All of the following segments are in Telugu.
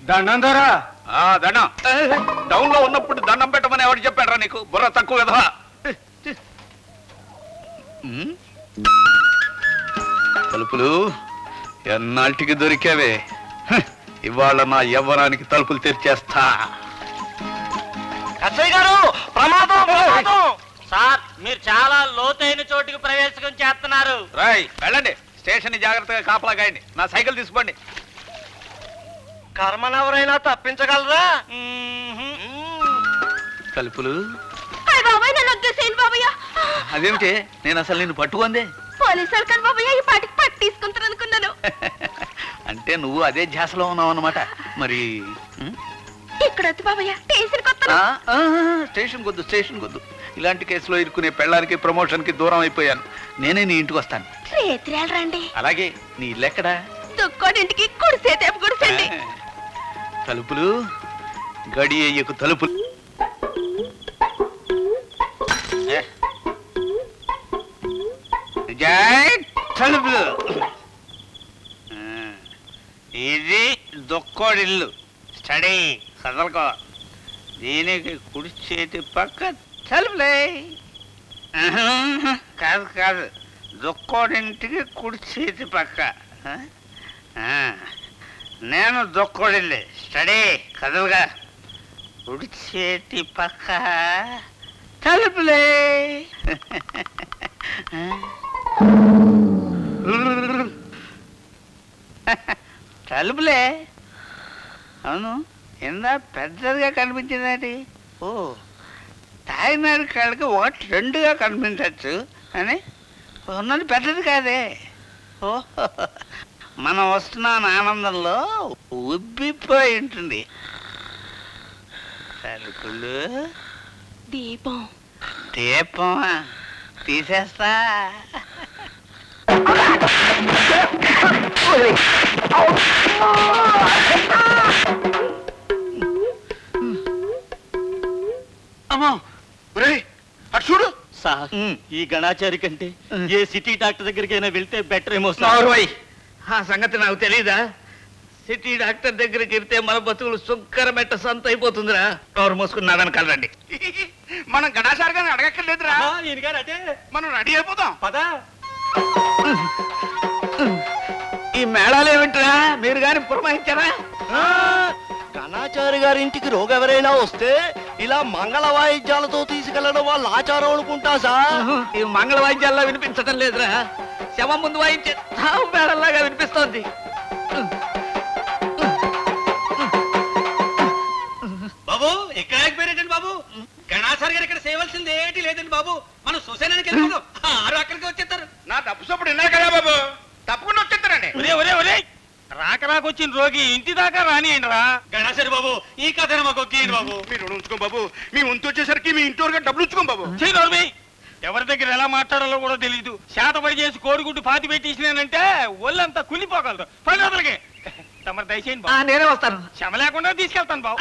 దండం దొరా. దండం డౌన్ లో ఉన్నప్పుడు దండం పెట్టమని ఎవరు చెప్పాడరా నీకు? బుర్ర తక్కువ కదా. తలుపులు ఎన్నాటికి దొరికావే? ఇవాళ నా యవ్వనానికి తలుపులు తెరిచేస్తా. కచ్చయ్య గారు ప్రమాదం ప్రమాదం. సార్ మీరు చాలా లోతైన చోటుకి ప్రవేశం చేస్తున్నారు. రాయ్ వెళ్ళండి, స్టేషన్ ని జాగ్రత్తగా కాపలా కాయండి. నా సైకిల్ తీసుకోండి. కర్మనెవరైనా తప్పించగలరా? తలుపులు బాబయ్య. అదేమిటి? నేను అసలు నిన్ను పట్టుకుందే. పోలీసు బాబయ్య ఈ పాటికి పట్టి తీసుకుంటాను అనుకున్నాను. అంటే నువ్వు అదే ధ్యాసలో ఉన్నావు అన్నమాట. మరి ఇక్కడ వద్దు బాబయ్య, స్టేషన్ కొద్దు, స్టేషన్ కొద్దు. ఇలాంటి కేసులో ఇరుక్కునే పెళ్ళానికి ప్రమోషన్ కి దూరం అయిపోయాను. నేనే నీ ఇంటికి వస్తాను. రండి. అలాగే. నీ ఇల్లు ఎక్కడా? దుక్కోడింటికి కుడిసే తేపు కుడిసండి. తలుపులు గడి అయ్యకు తలుపులు. తలుపులు. ఇది దుక్కోడిల్లు. స్టడీ కదలకో. దీనికి కుడి చేతి పక్క తలుపులే. కాదు కాదు, దుక్కోడింటికి కుడి చేతి పక్క. నేను దుక్కోడిల్లే. స్టడీ కదలుగా. కుడి చేతి పక్క తలుపులే. తలుపులే. అవును, ఇందా పెద్దదిగా కనిపించిందండి. ఓ, తాయినాడు కాళ్ళకి ఒకటి రెండుగా కనిపించచ్చు అని ఉన్నది పెద్దది కాదే. ఓ, మనం వస్తున్నాం ఆనందంలో ఉబ్బిపోయి ఉంటుంది. తలుపులు దీపం. దీపమా? తీసేస్తా. అమ్మా అటు చూడు. సార్ ఈ గణాచారి కంటే ఏ సిటీ డాక్టర్ దగ్గరికైనా వెళ్తే బెటర్ ఏమో సార్. ఆ సంగతి నాకు తెలీదా? సిటీ డాక్టర్ దగ్గరికి వెళ్తే మన బతుకులు సుక్కర మెట్ట సంత అయిపోతుందిరా. ఎవరు మోసుకున్నాదని కలరండి. మనం గణాచారి గారిని అడగక్కర్లేదురా. మనం రెడీ అయిపోతాం పదా. ఈ మేళాలు ఏమిట్రా? మీరు గాని పురమాయించారా? గణాచారి గారి ఇంటికి రోగ ఎవరైనా వస్తే ఇలా మంగళ వాయిద్యాలతో తీసుకెళ్లడం వాళ్ళ ఆచారం అనుకుంటా సార్. ఈ మంగళ వాయిద్యాల్లో వినిపించడం లేదురా. శవం ముందు వాయించే తావు మేళల్లాగా వినిపిస్తోంది. బాబు ఎక్కడ ఆగిపోయారండి బాబు? గణాచారి గారు ఇక్కడ చేయవలసింది ఏంటి లేదండి బాబు. మనం శ్మశానానికి వెళ్ళిపోదాం. ఆరు అక్కడికి వచ్చేస్తారు. నా తప్పు సప్పుడు విన్నారు కదా బాబు, తప్పకుండా వచ్చేస్తారండి. ఒరే ఒరే ఒరే, రాకరాకొచ్చిన రోగి ఇంటి దాకా రానియండి రా. గణాచారి బాబు ఈ కథ మాకు ఒకేయండి బాబు. మీరు ఉంచుకో బాబు. మీ వంతు వచ్చేసరికి మీ ఇంటి వరకు డబ్బులు ఉంచుకోం బాబు. చేయను. ఎవరి దగ్గర ఎలా మాట్లాడాలో కూడా తెలీదు. శాతపడి చేసి కోడిగుడ్డు పాతి పెట్టేసినానంటే ఒళ్ళంతా కులిపోగలదు. 10 రోజులకి తమరు దయచేయండి బాబు. నేనే వస్తాను. క్షమ లేకుండా తీసుకెళ్తాను బాబు.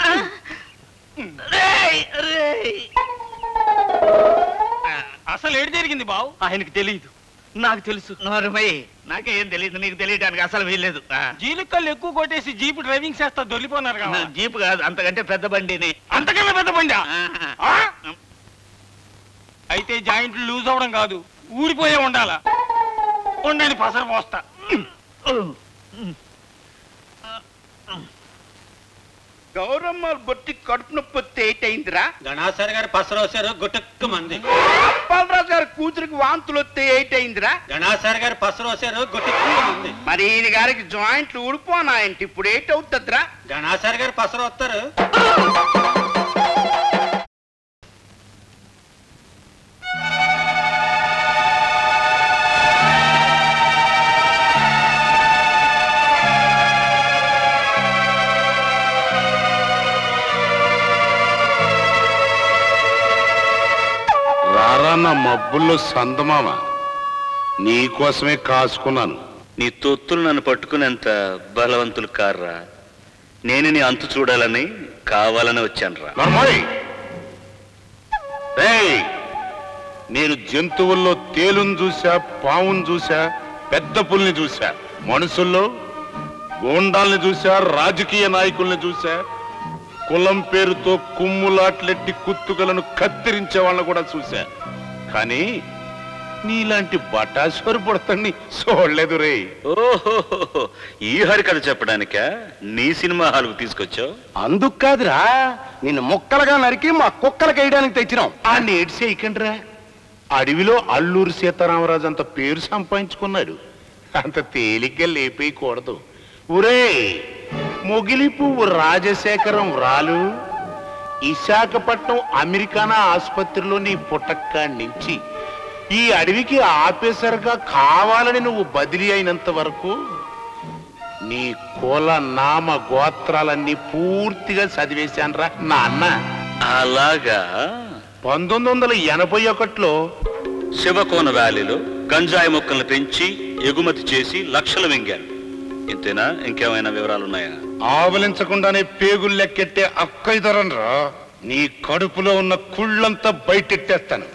అసలు ఏడు జరిగింది బాబు? ఆయనకు తెలియదు, నాకు తెలుసు. నాకేం తెలియదు, నీకు తెలియడానికి అసలు వీల్లేదు. జీలుకల్లు ఎక్కువ కొట్టేసి జీపు డ్రైవింగ్ చేస్తా దొల్లిపోన్నారు కదా. జీపు కాదు, అంతకంటే పెద్ద బండిని. అంతకన్నా పెద్ద బండి? అయితే జాయింట్లు లూజ్ అవడం కాదు, ఊడిపోయే ఉండాలా. ఉండని పసరు పోస్తా. గౌరమ్మ బొట్టి కడుపు నొప్పి వస్తే ఏటైందిరా? గణాచారి గారు పసరు వచ్చారు గుట్టక్కు మంది. అప్పాలరాజు గారి కూతురికి వాంతులు వస్తే ఏటైందిరా? గణాచారి గారు పసరు వచ్చారు గుట్టక్కు మంది. మరి ఈయన గారికి జాయింట్లు ఊడిపోనాయంటే ఇప్పుడు ఏటవుతుందిరా? గణాచారి గారు పసరు వస్తారు. రారన్న మబ్బుల్లో సందమామ, నీకోసమే కాసుకున్నాను. నీ తొత్తులు నన్ను పట్టుకునేంత బలవంతులు కార్రా. నేను నీ అంతు చూడాలని కావాలని వచ్చానురా. నేను జంతువుల్లో తేలును చూసా, పావును చూసా, పెద్ద పుల్ని చూసా. మనుషుల్లో గోండాల్ని చూసా, రాజకీయ నాయకుల్ని చూసా, కులం పేరుతో కుమ్ములాట్లెట్టి కుత్తుకలను కత్తిరించే వాళ్ళని కూడా చూసా. కానీ నీలాంటి బటాసోరు పుడతాన్ని చూడలేదు రే. ఓహో, ఈ హరికథ చెప్పడానిక నీ సినిమా హాల్కు తీసుకొచ్చావు? అందుకు కాదురా, నిన్ను ముక్కలుగా నరికి మా కుక్కలకి వేయడానికి తెచ్చినాం. ఆ నేటి చేయకండిరా. అడవిలో అల్లూరి సీతారామరాజు అంత పేరు సంపాదించుకున్నాడు. అంత తేలిగ్గా లేపేయకూడదు. ఒరే మొగిలి పువ్వు రాజశేఖరం రాలు, విశాఖపట్నం అమెరికానా ఆసుపత్రిలో నీ పుట్టక్కాడి నుంచి ఈ అడవికి ఆఫీసర్గా కావాలని నువ్వు బదిలీ అయినంత వరకు నీ కుల నామ గోత్రాలన్నీ పూర్తిగా చదివేశాన్రా నాన్న. అలాగా? 1981లో శివకోన వ్యాలీలో గంజాయి మొక్కలను పెంచి ఎగుమతి చేసి లక్షలు మింగారు. ఇంతేనా? ఇంకేమైనా వివరాలున్నాయా? ఆవలించకుండానే పేగులు లెక్కెట్టే అక్కయిదరన్రా. నీ కడుపులో ఉన్న కుళ్ళంతా బయటెట్టేస్తాను.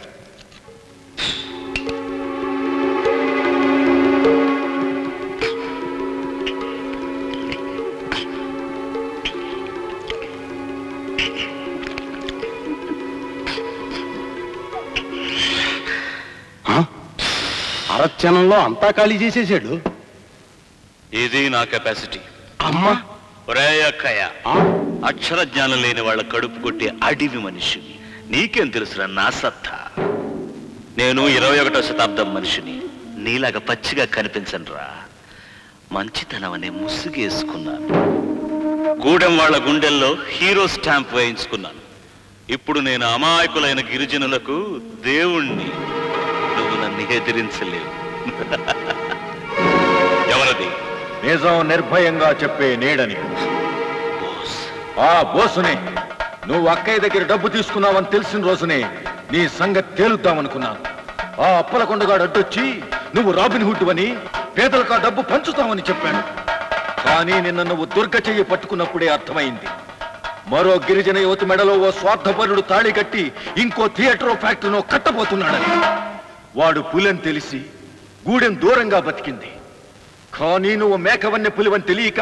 అరక్షణంలో అంతా ఖాళీ చేసేసాడు. ఇది నా కెపాసిటీ. అమ్మా ఒరే అక్కయ్య, అక్షర జ్ఞానం లేని వాళ్ళ కడుపు కొట్టే అడవి మనిషిని. నీకేం తెలుసురా నా సత్తా? నేను 21వ శతాబ్దం మనిషిని. నీలాగా పచ్చిగా కనిపించనురా. మంచితనం అనే ముసుగేసుకున్నాను. గూడెం వాళ్ళ గుండెల్లో హీరో స్టాంప్ వేయించుకున్నాను. ఇప్పుడు నేను అమాయకులైన గిరిజనులకు దేవుణ్ణి. నువ్వు నన్ను ఎదిరించలేవు. ఎవరది? నిజం నిర్భయంగా చెప్పే నీడని. ఆ బోసునే. నువ్వు అక్కయ్య దగ్గర డబ్బు తీసుకున్నావని తెలిసిన రోజునే నీ సంగతి తేలుద్దామనుకున్నాను. ఆ అప్పలకొండగాడు అడ్డొచ్చి నువ్వు రాబిన్ హుడ్ అని పేదలకు ఆ డబ్బు పంచుతామని చెప్పాడు. కానీ నిన్న నువ్వు దుర్గ చెయ్యి పట్టుకున్నప్పుడే అర్థమైంది. మరో గిరిజన యువతి మెడలో ఓ స్వార్థపరుడు తాళి కట్టి ఇంకో థియేటర్ ఫ్యాక్టరీనో కట్టబోతున్నాడని. వాడు పులని తెలిసి గూడెం దూరంగా బతికింది. కానీ నువ్వు మేకవన్నె పులివని తెలియక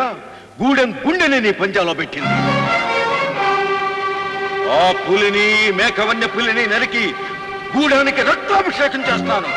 గూడెం గుండెని నీ పంజాలో పెట్టింది. ఆ పులిని, మేకవన్నె పులిని నరికి గూడానికి రక్తాభిషేకం చేస్తాను.